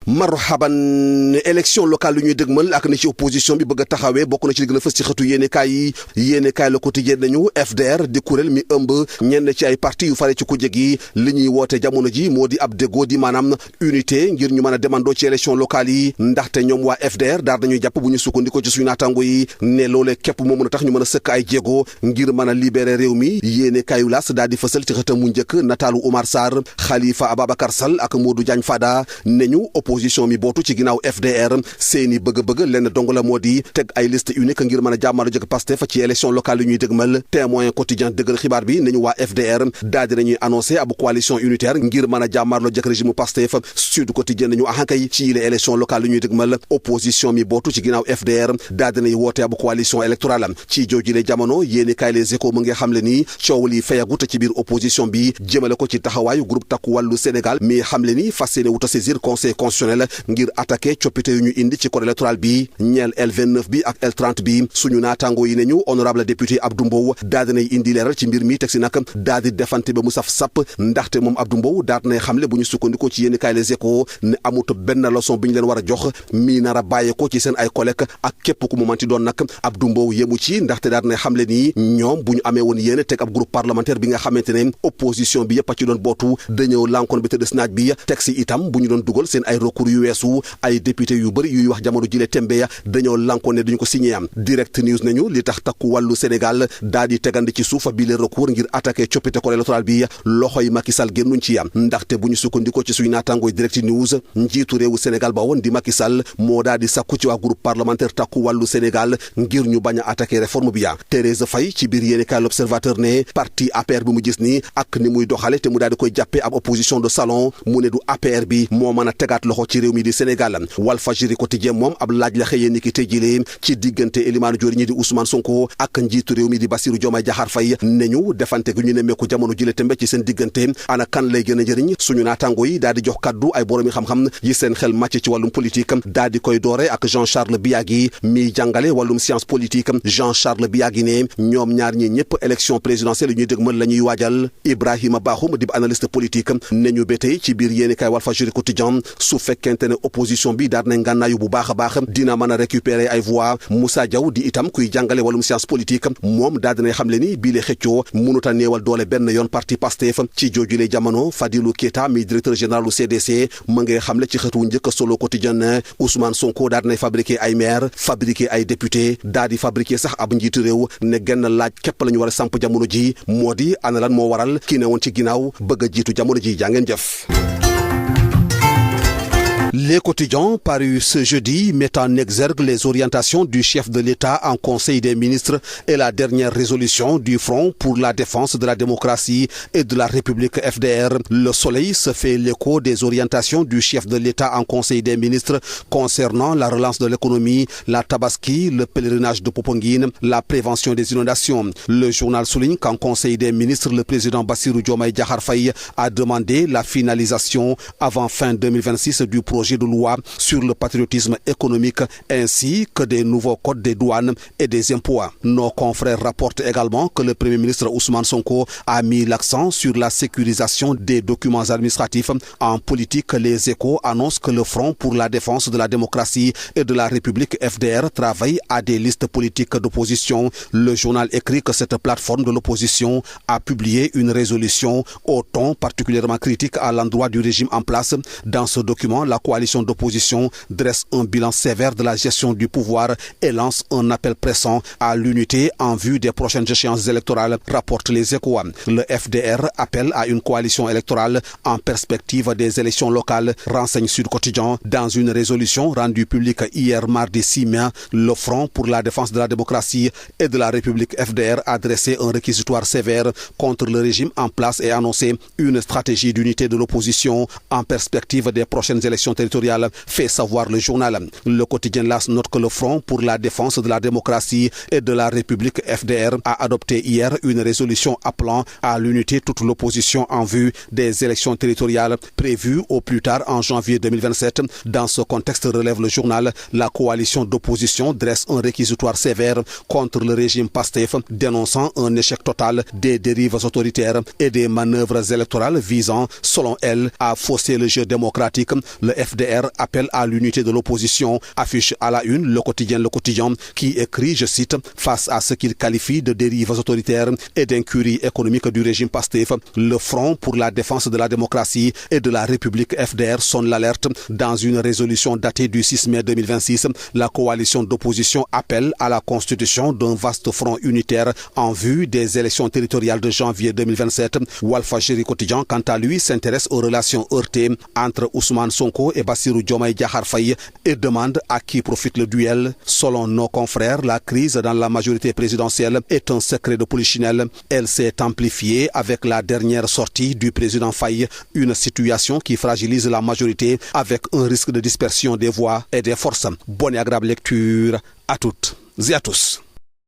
marhaban élection locale lu ñuy dëgmal ak ni ci opposition bi bëgg a taxawee bokk na ci li gën a fës ci xëtu yéenekaay yi yéenekaay Le Quotidien nañu FDR di kuréel mi ëmb ñenn ci ay parti yu fare ci kujje gi li ñuy woote jamono ji moo di ab déggoo di maanaam unité ngir ñu mën a demandoo ci élection locale yi ndaxte ñoom waa FDR daal nañuy jàpp bu ñu sukkandikoo ci suñu naataango yi ne loolee képp moo mën a tax ñu mën a sëkk ay jéego ngir mën a libérer réew mi yéenekaayu L'As daal di fësal ci xëtam mu njëkk nataalu Oumar Sarr Khalifa Ababacar Sall ak Modou Diagne Fada ne ñu opposition mi bootu ci ginnaaw FDR seeni bëgg-bëgg lenn dong la moo di teg ay liste unique ngir mën a jàmmalu jëkk Pastef ci élection locale yu ñuy dëgmal Témoin Quotidien dëggal xibaar bi nañu waa FDR daal di nañuy annoncé ab coalition unitaire ngir mën a jàmmaarloo jëkk régime Pastef Sud Quotidien nañu axankay ci yile élection locale yu ñuy dëgmal opposition mi bootu ci ginnaaw FDR daal di nañuy woote ab coalition électorale ci joojile jamono yéeni kaay Les Échos mu ngi xamle ni coow li fayagut ci biir opposition bi jëmale ko ci taxawaayu groupe Takku Wàllu Sénégal mi xamle ni fas yéene wuta saisir conseil constitutionnel ngir attaqué coppite yu ñu indi ci code électoral bi ñeel L29 bi ak L30 bi suñu naataango yi ne ñu honorable député Abdou Mbow daal dinay indi leeral ci mbir mi teg si nag daal di defante ba mu saf sapp ndaxte moom Abdou Mbow daal dinay xamle bu ñu sukkandikoo ci yéeni kaay Les Échos ne amut benn leçon bi ñu leen war a jox mii nar a bàyyee ko ci seen ay collègues ak képp ku mu manti doon nag Abdou Mbow yemu ci ndaxte daal dinay xamle ni ñoom bu ñu amee woon yéene teg ab groupe parlementaire bi nga xamante ne opposition bi yëpp a ci doon bootu dañoo lànkoon bi tëdd naaj bi teg si itam bu ñu doon dugal seen ay recours yu weesu ay député yu bëri yuy wax jamono jile tembe ya dañoo lànkoon ne duñu ko signé am Direct News nañu li tax Takku Wàllu Sénégal daal di tegandi ci suufa bi le recours ngir attaqué coppite code électoral bi loxoy Macky Sall génnuñ ci am ndaxte bu ñu sukkandikoo ci suñu naatangooy Direct News njiitu réewu Sénégal ba woon di Macky Sall moo daal di sakku ci waa groupe parlementaire Takku Wàllu Sénégal ngir ñu bañ a attaqué réforme bi ya Thérèse Faye ci biir yéeni kaay L'Observateur ne parti APR bi mu gis ni ak ni muy doxale te mu daal di koy jàppee ab opposition de salon mu ne du APR bi moo mën a tegaat loxo ci réew mi di Sénégal Walfadjri Quotidien moom ab laaj la xëyee ni ki tey jile ci diggante Elimane Diori ñi di Ousmane Sonko ak njiitu réew mi di Bassirou Diomaye Diakhar Faye ne ñu defante gi ñu nemmeeku jamono jile tembe ci seen diggante ana kan lay gën a njëriñ suñu naataango yi daal di jox kaddu ay boroomi xam-xam yi seen xel màcc ci wàllum politique daal di koy doore ak Jean-Charles Biagui mi jàngale wàllum science politique Jean-Charles Biagui ne ñoom ñaar ñi ñëpp élection présidentielle yi ñuy dëgmal la ñuy waajal Ibrahima Bakhoum di analyste politique ne ñu ba tey ci biir yéeni kaay Walfadjri Quotidien su fekkente ne opposition bi daal na ngànnaayu bu baax a baax dina mën a récupérer ay voix Moussa Diaw di itam kuy jàngale wàllum science politique moom daal dinay xam le ni bii le xëccoo mënut a néewal doole benn yoon parti Pastef ci joojule jamono Fadilou Keita mi directeur général du CDC ma ngay xamle ci xëtu njëkk Solo Quotidien Ousmane Sonko daal dinay fabriquer ay maire fabriquer ay député daal di fabriquer sax ab njiitu réew ne genn laaj képp la ñu war a samp jamono ji moo di ana lan moo waral kii ne woon ci ginnaaw bëgg a jiitu jamono ji jàngeen jëf. Les quotidiens parus ce jeudi mettent en exergue les orientations du chef de l'État en Conseil des ministres et la dernière résolution du Front pour la défense de la démocratie et de la République FDR. Le Soleil se fait l'écho des orientations du chef de l'État en Conseil des ministres concernant la relance de l'économie, la Tabaski, le pèlerinage de Popenguine, la prévention des inondations. Le journal souligne qu'en Conseil des ministres, le président Bassirou Diomaye Diakhar Faye a demandé la finalisation avant fin 2026 du projet de loi sur le patriotisme économique ainsi que des nouveaux codes des douanes et des impôts. Nos confrères rapportent également que le Premier ministre Ousmane Sonko a mis l'accent sur la sécurisation des documents administratifs. En politique, Les Échos annoncent que le Front pour la défense de la démocratie et de la République FDR travaille à des listes politiques d'opposition. Le journal écrit que cette plateforme de l'opposition a publié une résolution au ton particulièrement critique à l'endroit du régime en place. Dans ce document, la coalition d'opposition dresse un bilan sévère de la gestion du pouvoir et lance un appel pressant à l'unité en vue des prochaines échéances électorales, rapporte Les Échos. Le FDR appelle à une coalition électorale en perspective des élections locales, renseigne Sud Quotidien. Dans une résolution rendue publique hier mardi 6 mai, le Front pour la défense de la démocratie et de la République FDR a dressé un réquisitoire sévère contre le régime en place et annoncé une stratégie d'unité de l'opposition en perspective des prochaines élections territoriale, fait savoir le journal. Le quotidien L'As note que le Front pour la défense de la démocratie et de la République FDR a adopté hier une résolution appelant à l'unité toute l'opposition en vue des élections territoriales prévues au plus tard en janvier 2027. Dans ce contexte, relève le journal, la coalition d'opposition dresse un réquisitoire sévère contre le régime Pastef, dénonçant un échec total des dérives autoritaires et des manœuvres électorales visant, selon elle, à fausser le jeu démocratique. Le FDR appelle à l'unité de l'opposition, affiche à la une Le Quotidien qui écrit, je cite, face à ce qu'il qualifie de dérives autoritaires et d'incurie économique du régime Pastef, le Front pour la défense de la démocratie et de la République FDR sonne l'alerte. Dans une résolution datée du 6 mai 2026, la coalition d'opposition appelle à la constitution d'un vaste front unitaire en vue des élections territoriales de janvier 2027. Walfadjri Quotidien, quant à lui, s'intéresse aux relations heurtées entre Ousmane Sonko et Bassirou Diomaye Diakhar Faye et demande à qui profite le duel. Selon nos confrères, la crise dans la majorité présidentielle est un secret de polichinelle. Elle s'est amplifiée avec la dernière sortie du président Faye, une situation qui fragilise la majorité avec un risque de dispersion des voix et des forces. Bonne et agréable lecture à toutes et à tous.